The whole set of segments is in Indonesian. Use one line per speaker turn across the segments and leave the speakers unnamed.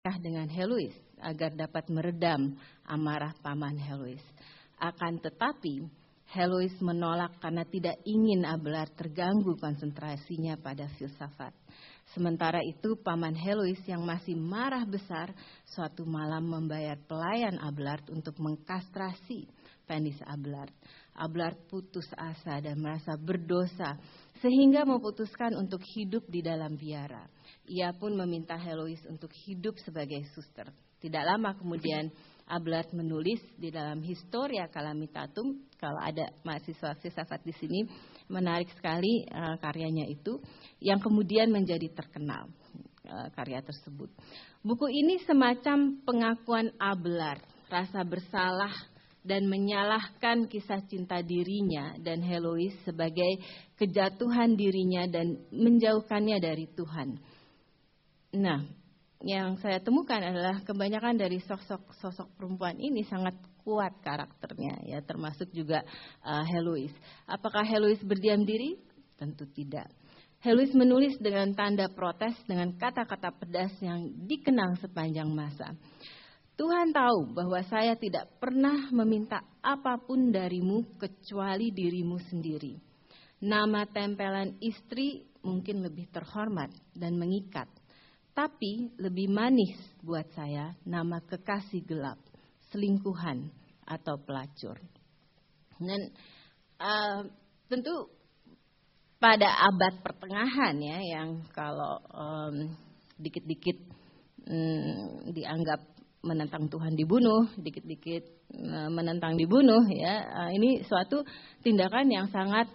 dengan Helois agar dapat meredam amarah paman Helois. Akan tetapi Helois menolak karena tidak ingin Abelard terganggu konsentrasinya pada filsafat. Sementara itu paman Helois yang masih marah besar suatu malam membayar pelayan Abelard untuk mengkastrasi penis Abelard. Abelard putus asa dan merasa berdosa sehingga memutuskan untuk hidup di dalam biara. Ia pun meminta Helois untuk hidup sebagai suster. Tidak lama kemudian Abelard menulis di dalam Historia Calamitatum. Kalau ada mahasiswa filsafat di sini, menarik sekali karyanya itu, yang kemudian menjadi terkenal karya tersebut. Buku ini semacam pengakuan Abelard, rasa bersalah dan menyalahkan kisah cinta dirinya dan Helois sebagai kejatuhan dirinya dan menjauhkannya dari Tuhan. Nah, yang saya temukan adalah kebanyakan dari sosok perempuan ini sangat kuat karakternya, ya, termasuk juga Helois. Apakah Helois berdiam diri? Tentu tidak. Helois menulis dengan tanda protes dengan kata-kata pedas yang dikenang sepanjang masa. Tuhan tahu bahwa saya tidak pernah meminta apapun darimu kecuali dirimu sendiri. Nama tempelan istri mungkin lebih terhormat dan mengikat. Tapi lebih manis buat saya nama kekasih gelap, selingkuhan atau pelacur. Dan tentu pada abad pertengahan ya, yang kalau dikit-dikit dianggap menentang Tuhan dibunuh, dikit-dikit menentang dibunuh, ya, ini suatu tindakan yang sangat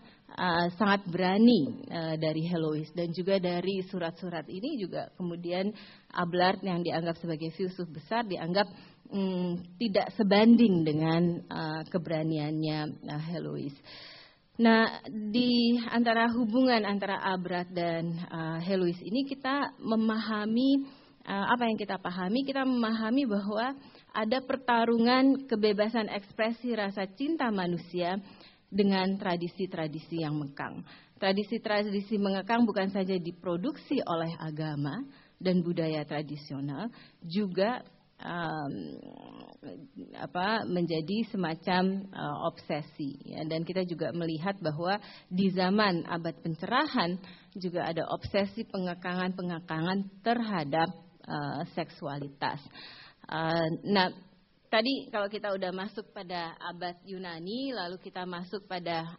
berani dari Helois, dan juga dari surat-surat ini juga kemudian Abelard yang dianggap sebagai filsuf besar dianggap tidak sebanding dengan keberaniannya Helois. Nah, di antara hubungan antara Abelard dan Helois ini kita memahami apa yang kita pahami? Kita memahami bahwa ada pertarungan kebebasan ekspresi rasa cinta manusia dengan tradisi-tradisi yang mengekang. Tradisi-tradisi mengekang bukan saja diproduksi oleh agama dan budaya tradisional, juga menjadi semacam obsesi. Ya. Dan kita juga melihat bahwa di zaman abad pencerahan juga ada obsesi pengekangan terhadap seksualitas. Nah, tadi kalau kita udah masuk pada abad Yunani, lalu kita masuk pada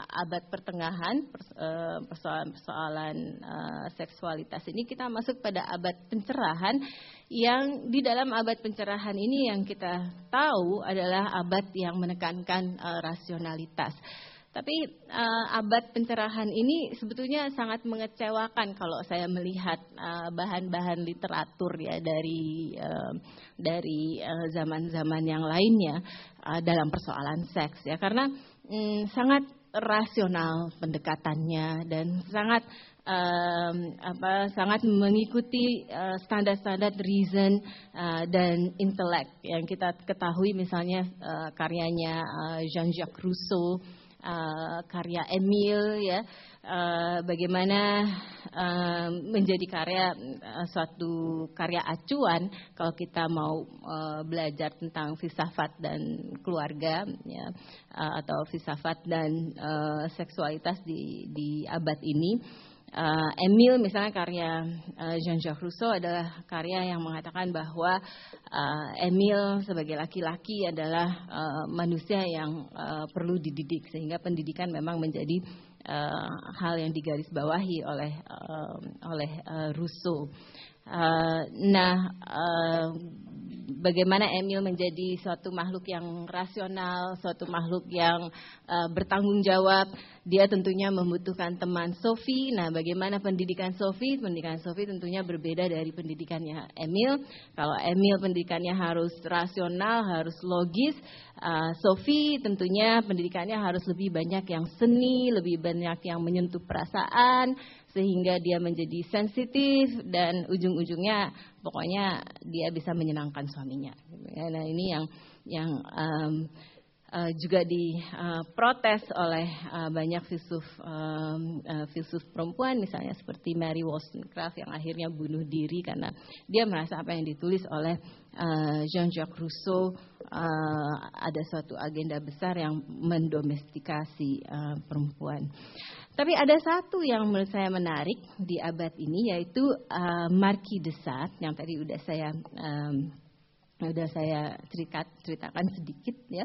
abad pertengahan, persoalan seksualitas ini, kita masuk pada abad pencerahan, yang di dalam abad pencerahan ini yang kita tahu adalah abad yang menekankan rasionalitas. Tapi abad pencerahan ini sebetulnya sangat mengecewakan kalau saya melihat bahan-bahan literatur ya dari zaman-zaman yang lainnya dalam persoalan seks ya, karena sangat rasional pendekatannya dan sangat mengikuti standar-standar reason dan intelek yang kita ketahui, misalnya karyanya Jean-Jacques Rousseau, karya Emile ya, bagaimana menjadi suatu karya acuan kalau kita mau belajar tentang filsafat dan keluarga ya, atau filsafat dan seksualitas di abad ini. Emile misalnya, karya Jean-Jacques Rousseau adalah karya yang mengatakan bahwa Emile sebagai laki-laki adalah manusia yang perlu dididik, sehingga pendidikan memang menjadi hal yang digarisbawahi oleh Rousseau. Bagaimana Emile menjadi suatu makhluk yang rasional, suatu makhluk yang bertanggung jawab. Dia tentunya membutuhkan teman Sophie. Nah, bagaimana pendidikan Sophie? Pendidikan Sophie tentunya berbeda dari pendidikannya Emile. Kalau Emile pendidikannya harus rasional, harus logis. Sophie tentunya pendidikannya harus lebih banyak yang seni, lebih banyak yang menyentuh perasaan, sehingga dia menjadi sensitif dan ujung-ujungnya pokoknya dia bisa menyenangkan suaminya. Nah, ini yang juga diprotes oleh banyak filsuf perempuan, misalnya seperti Mary Wollstonecraft yang akhirnya bunuh diri karena dia merasa apa yang ditulis oleh Jean-Jacques Rousseau ada suatu agenda besar yang mendomestikasi perempuan. Tapi ada satu yang menurut saya menarik di abad ini, yaitu Marquis de Sade yang tadi udah saya ceritakan sedikit ya.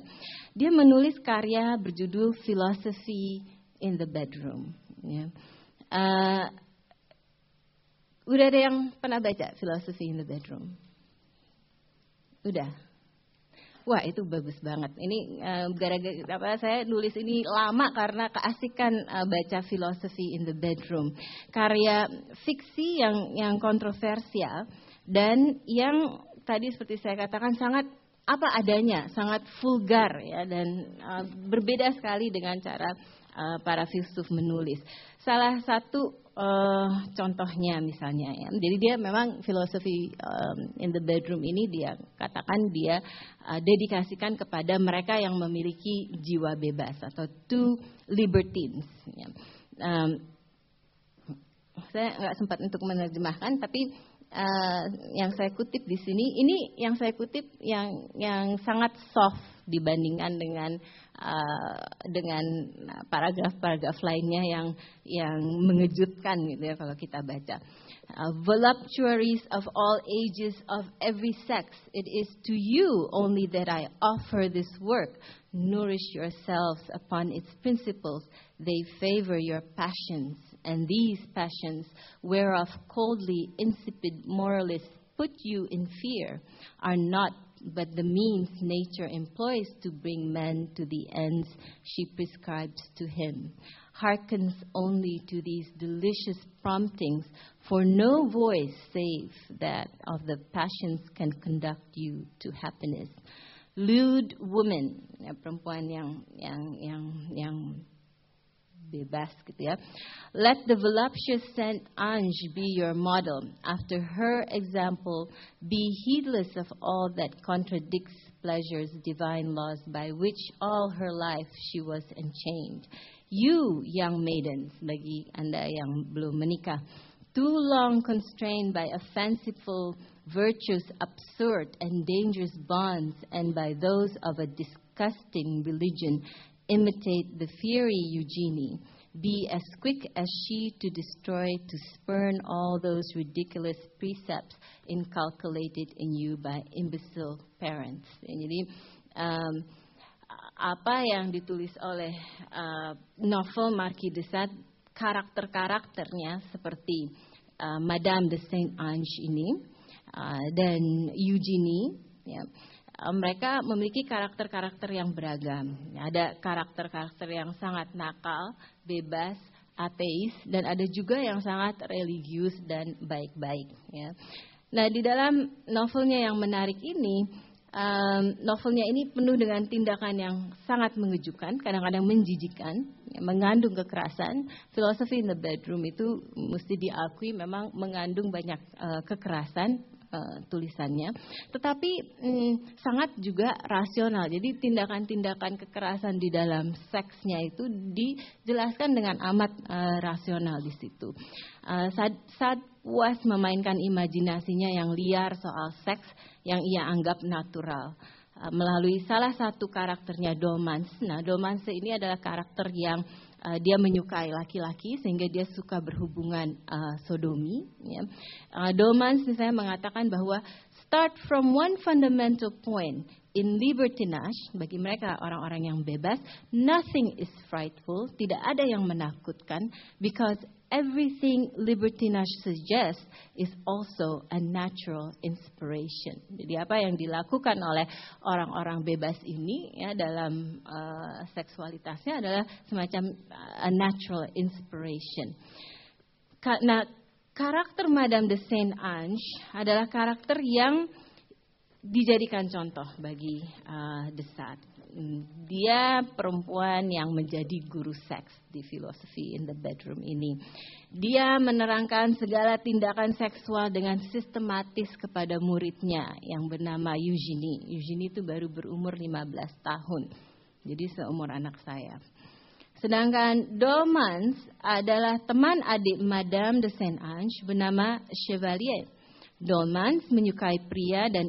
Dia menulis karya berjudul Philosophy in the Bedroom. Ya. Udah ada yang pernah baca Philosophy in the Bedroom? Udah. Wah, itu bagus banget. Ini gara-gara saya nulis ini lama karena keasikan baca Philosophy in the Bedroom. Karya fiksi yang kontroversial dan yang tadi seperti saya katakan sangat apa adanya, sangat vulgar ya, dan berbeda sekali dengan cara para filsuf menulis. Salah satu contohnya misalnya ya, jadi dia memang Philosophy in the Bedroom ini dia katakan dia dedikasikan kepada mereka yang memiliki jiwa bebas atau to libertines. Ya. Saya nggak sempat untuk menerjemahkan, tapi yang saya kutip di sini, ini yang saya kutip yang sangat soft dibandingkan dengan paragraf-paragraf lainnya yang mengejutkan gitu ya kalau kita baca. Voluptuaries of all ages, of every sex, it is to you only that I offer this work. Nourish yourselves upon its principles. They favor your passions, and these passions, whereof coldly insipid moralists put you in fear, are not but the means nature employs to bring man to the ends she prescribes to him. Hearkens only to these delicious promptings, for no voice save that of the passions can conduct you to happiness. Lewd woman, ya, perempuan yang bebas gitu ya. Let the voluptuous Saint Ange be your model. After her example, be heedless of all that contradicts pleasure's divine laws, by which all her life she was enchained. You, young maidens, bagi Anda yang belum menikah, too long constrained by a fanciful virtue's absurd and dangerous bonds, and by those of a disgusting religion, imitate the fiery Eugenie. Be as quick as she to destroy, to spurn all those ridiculous precepts inculcated in you by imbecile parents. Jadi apa yang ditulis oleh novel Marquis de Sade, karakter-karakternya seperti Madame de Saint-Ange ini dan Eugenie, ya, mereka memiliki karakter-karakter yang beragam. Ada karakter-karakter yang sangat nakal, bebas, ateis, dan ada juga yang sangat religius dan baik-baik. Ya. Nah, di dalam novelnya yang menarik ini, novelnya ini penuh dengan tindakan yang sangat mengejutkan, kadang-kadang menjijikkan, mengandung kekerasan. Philosophy in the Bedroom itu mesti diakui memang mengandung banyak kekerasan tulisannya, tetapi sangat juga rasional. Jadi tindakan-tindakan kekerasan di dalam seksnya itu dijelaskan dengan amat rasional di situ. Saat puas memainkan imajinasinya yang liar soal seks yang ia anggap natural. Melalui salah satu karakternya Domance. Nah, Domance ini adalah karakter yang dia menyukai laki-laki sehingga dia suka berhubungan sodomi. Ya. Domance misalnya mengatakan bahwa start from one fundamental point. In libertinage, bagi mereka orang-orang yang bebas, nothing is frightful, tidak ada yang menakutkan, because everything libertinage suggests is also a natural inspiration. Jadi apa yang dilakukan oleh orang-orang bebas ini ya dalam seksualitasnya adalah semacam a natural inspiration. Nah, karakter Madame de Saint-Ange adalah karakter yang dijadikan contoh bagi de Sade. Dia perempuan yang menjadi guru seks di Philosophy in the Bedroom ini. Dia menerangkan segala tindakan seksual dengan sistematis kepada muridnya yang bernama Eugenie. Eugenie itu baru berumur 15 tahun. Jadi seumur anak saya. Sedangkan Dolmans adalah teman adik Madame de Saint-Ange bernama Chevalier. Dolmans menyukai pria dan